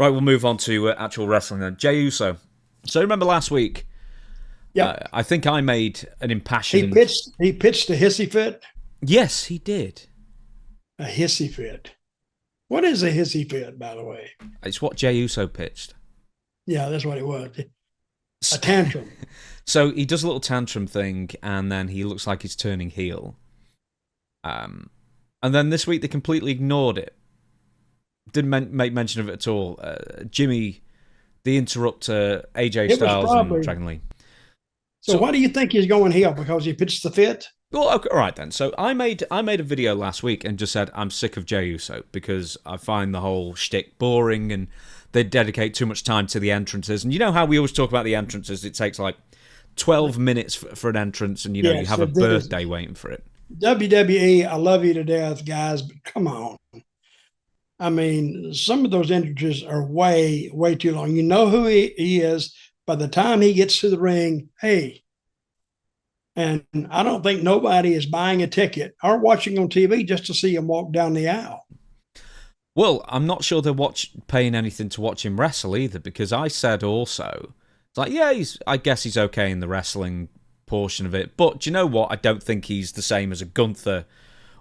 Right, we'll move on to actual wrestling then. Jey Uso. So remember last week? Yeah, I think I made an he impassioned. pitched. He pitched a hissy fit. Yes, he did. A hissy fit. What is a hissy fit, by the way? It's what Jey Uso pitched. Yeah, that's what it was. A tantrum. So he does a little tantrum thing, and then he looks like he's turning heel. And then this week they completely ignored it. Didn't make mention of it at all. Jimmy, the Interrupter, AJ Styles, and Dragon Lee. So why do you think he's going heel? Because he pitched the fit? Well, okay, all right then. So I made a video last week and just said I'm sick of Jey Uso because I find the whole shtick boring and they dedicate too much time to the entrances. And you know how we always talk about the entrances? It takes like 12 minutes for an entrance, and you have a birthday waiting for it. WWE, I love you to death, guys, but come on. I mean, some of those entrances are way, way too long. You know who he is. By the time he gets to the ring, hey. And I don't think nobody is buying a ticket or watching on TV just to see him walk down the aisle. Well, I'm not sure they're paying anything to watch him wrestle either, because I said also, it's like, yeah, I guess he's okay in the wrestling portion of it, but do you know what? I don't think he's the same as a Gunther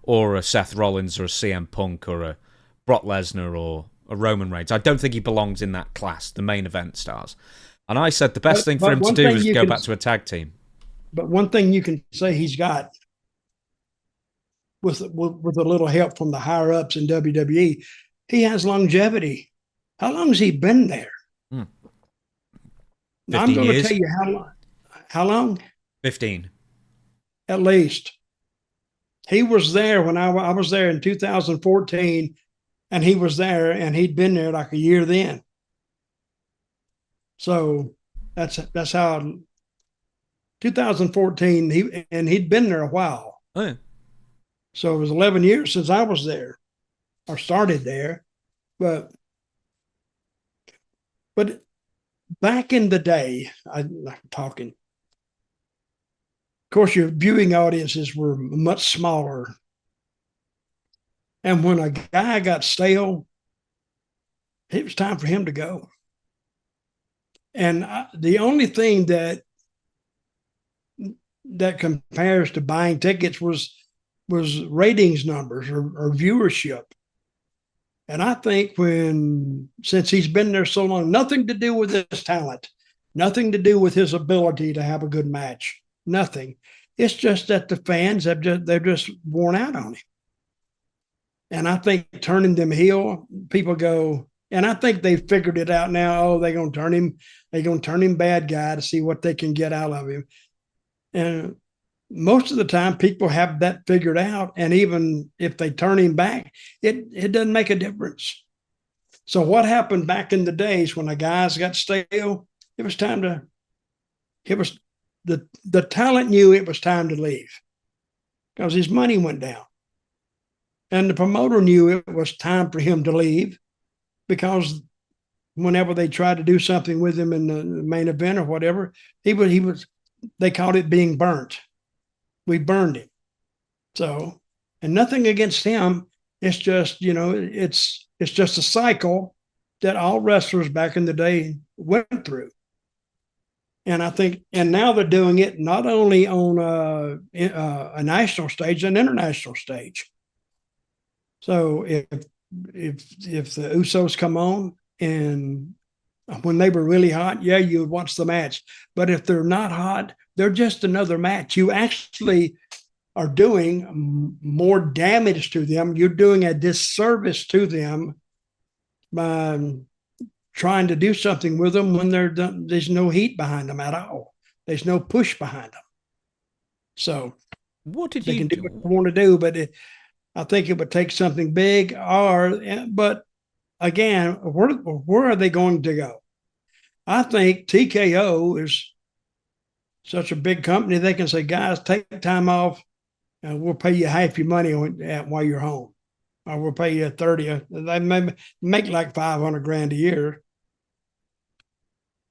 or a Seth Rollins or a CM Punk or a Brock Lesnar or a Roman Reigns. I don't think he belongs in that class, the main event stars. And I said the best thing for him to do is go back to a tag team. But one thing you can say he's got, with a little help from the higher ups in WWE, he has longevity. How long has he been there? Hmm. I'm going to tell you how long. How long? 15. At least. He was there when I was there in 2014, and he was there, and he'd been there like a year then. So that's how 2014, he'd been there a while. Oh, yeah. So it was 11 years since I was there or started there. But back in the day, I'm talking, of course, your viewing audiences were much smaller. And when a guy got stale, it was time for him to go. And the only thing that compares to buying tickets was ratings numbers or viewership. And I think since he's been there so long, nothing to do with his talent, nothing to do with his ability to have a good match, nothing. It's just that the fans they're just worn out on him. And I think turning them heel, people go, and I think they've figured it out now. Oh, they're going to turn him bad guy to see what they can get out of him. And most of the time, people have that figured out. And even if they turn him back, it doesn't make a difference. So what happened back in the days when the guys got stale, it was the talent knew it was time to leave because his money went down. And the promoter knew it was time for him to leave because whenever they tried to do something with him in the main event or whatever, they called it being burnt. We burned him. So, and nothing against him. It's just, it's just a cycle that all wrestlers back in the day went through. And I think, and now they're doing it not only on a national stage, an international stage. So if the Usos come on and when they were really hot, yeah, you would watch the match. But if they're not hot, they're just another match. You actually are doing more damage to them. You're doing a disservice to them by trying to do something with them when there's no heat behind them at all. There's no push behind them. So what did they you can do what they want to do, but I think it would take something big. But again, where are they going to go? I think TKO is such a big company, they can say, guys, take time off and we'll pay you half your money while you're home. Or we'll pay you 30. They may make like $500,000 a year.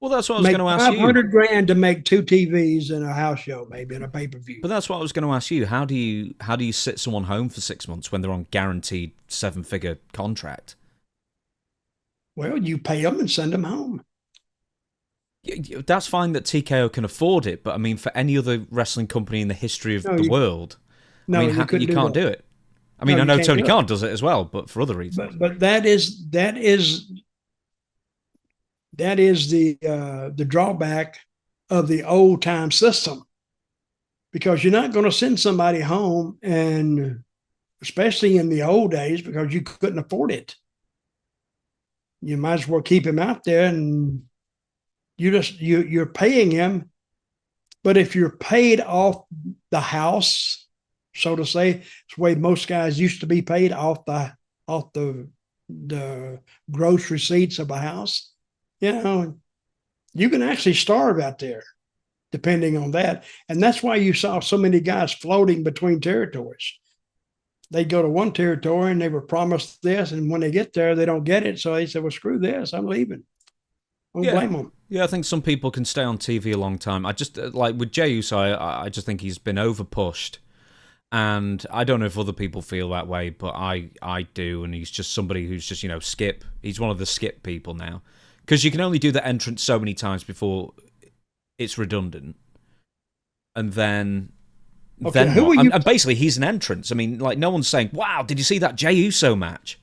Well, that's what I was going to ask you. $500,000 to make 2 TVs and a house show, maybe, and a pay-per-view. But that's what I was going to ask you. How do you sit someone home for 6 months when they're on guaranteed 7-figure contract? Well, you pay them and send them home. That's fine that TKO can afford it, but I mean, for any other wrestling company in the history of No, the world, I no, mean, you you couldn't do can't that. do it. I No, mean, I you know can't Tony do it. Khan does it as well, but for other reasons. But that is the drawback of the old time system, because you're not going to send somebody home, and especially in the old days, because you couldn't afford it. You might as well keep him out there, and you're paying him. But if you're paid off the house, so to say, it's the way most guys used to be paid, off the gross receipts of a house. You know, you can actually starve out there depending on that. And that's why you saw so many guys floating between territories. They go to one territory and they were promised this, and when they get there, they don't get it. So they said, "Well, screw this, I'm leaving." Don't Yeah. blame them. Yeah, I think some people can stay on TV a long time. I just, like with Jey Uso, I just think he's been over pushed. And I don't know if other people feel that way, but I do. And he's just somebody who's just, skip. He's one of the skip people now. Because you can only do the entrance so many times before it's redundant. And then Okay, who what? are you? And basically, he's an entrance. I mean, like, no one's saying, wow, did you see that Jey Uso match?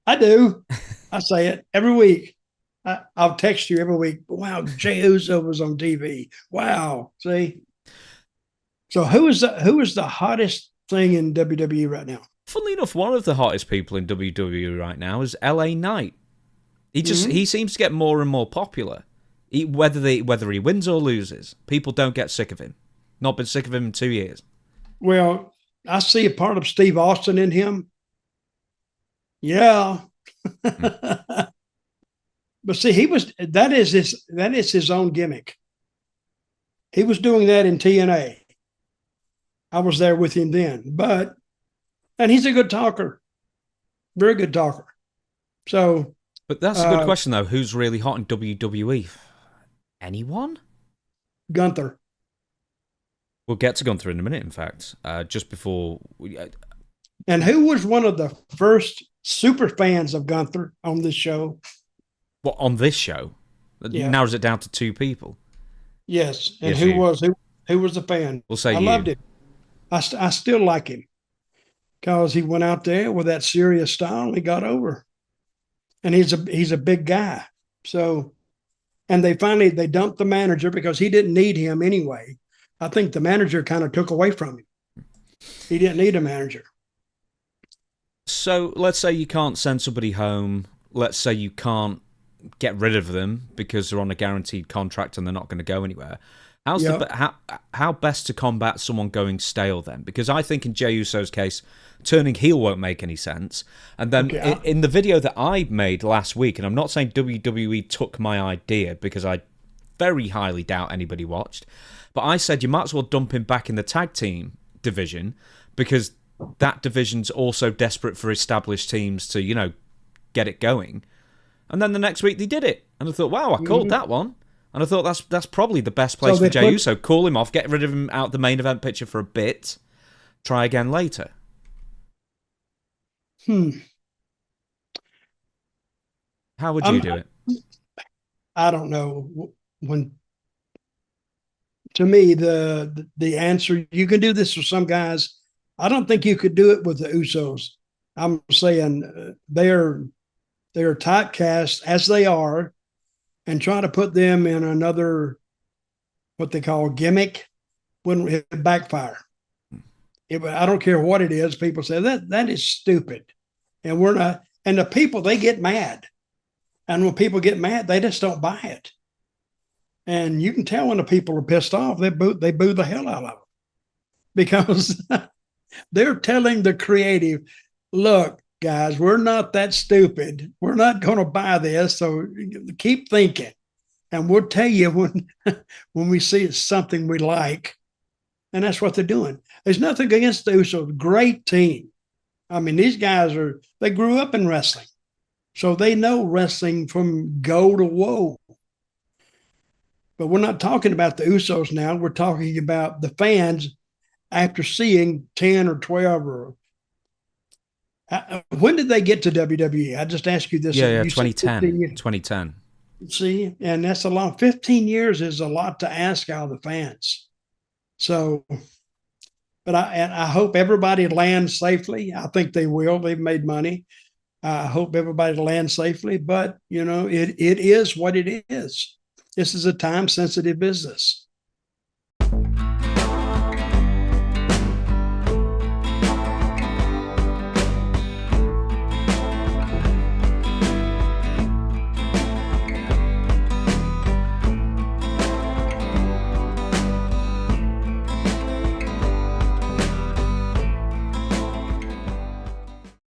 I do. I say it every week. I'll text you every week. Wow, Jey Uso was on TV. Wow. See? So who is the hottest thing in WWE right now? Funnily enough, one of the hottest people in WWE right now is LA Knight. He seems to get more and more popular. Whether he wins or loses, people don't get sick of him. Not been sick of him in 2 years. Well, I see a part of Steve Austin in him. Yeah. But see, that is his own gimmick. He was doing that in TNA. I was there with him then, and he's a good talker, very good talker. So, But that's a good question though. Who's really hot in WWE? Anyone? Gunther. We'll get to Gunther in a minute. In fact, just before And who was one of the first super fans of Gunther on this show? what on this show, Yeah. narrows it down to two people. Yes. And Yes, who you. was a fan? We'll say I you. loved him. I still like him because he went out there with that serious style and he got over. And he's a big guy. So, and they dumped the manager because he didn't need him anyway. I think the manager kind of took away from him. He didn't need a manager. So let's say you can't send somebody home. Let's say you can't get rid of them because they're on a guaranteed contract and they're not going to go anywhere. How best to combat someone going stale then? Because I think in Jey Uso's case, turning heel won't make any sense. And then in the video that I made last week, and I'm not saying WWE took my idea because I very highly doubt anybody watched, but I said you might as well dump him back in the tag team division because that division's also desperate for established teams to, get it going. And then the next week they did it. And I thought, wow, I called that one. And I thought that's probably the best place for Jey Uso. Call him off, get rid of him out the main event picture for a bit, try again later. How would you do it? I don't know. To me, the answer, you can do this with some guys. I don't think you could do it with the Usos. I'm saying they're typecast as they are, and try to put them in another, what they call gimmick, wouldn't backfire. I don't care what it is. People say that is stupid, and we're not. And the people, they get mad, and when people get mad, they just don't buy it. And you can tell when the people are pissed off, they boo the hell out of them because they're telling the creative, "Look, guys, we're not that stupid. We're not going to buy this. So keep thinking, and we'll tell you when we see it's something we like." And that's what they're doing. There's nothing against the Usos. Great team. I mean, these guys they grew up in wrestling, so they know wrestling from go to woe. But we're not talking about the Usos now. We're talking about the fans after seeing 10 or 12 or When did they get to WWE? I just asked you this. Yeah, You 2010. 2010. See, and that's a long. 15 years is a lot to ask out of the fans. So, but I hope everybody lands safely. I think they will. They've made money. I hope everybody lands safely. But it is what it is. This is a time sensitive business.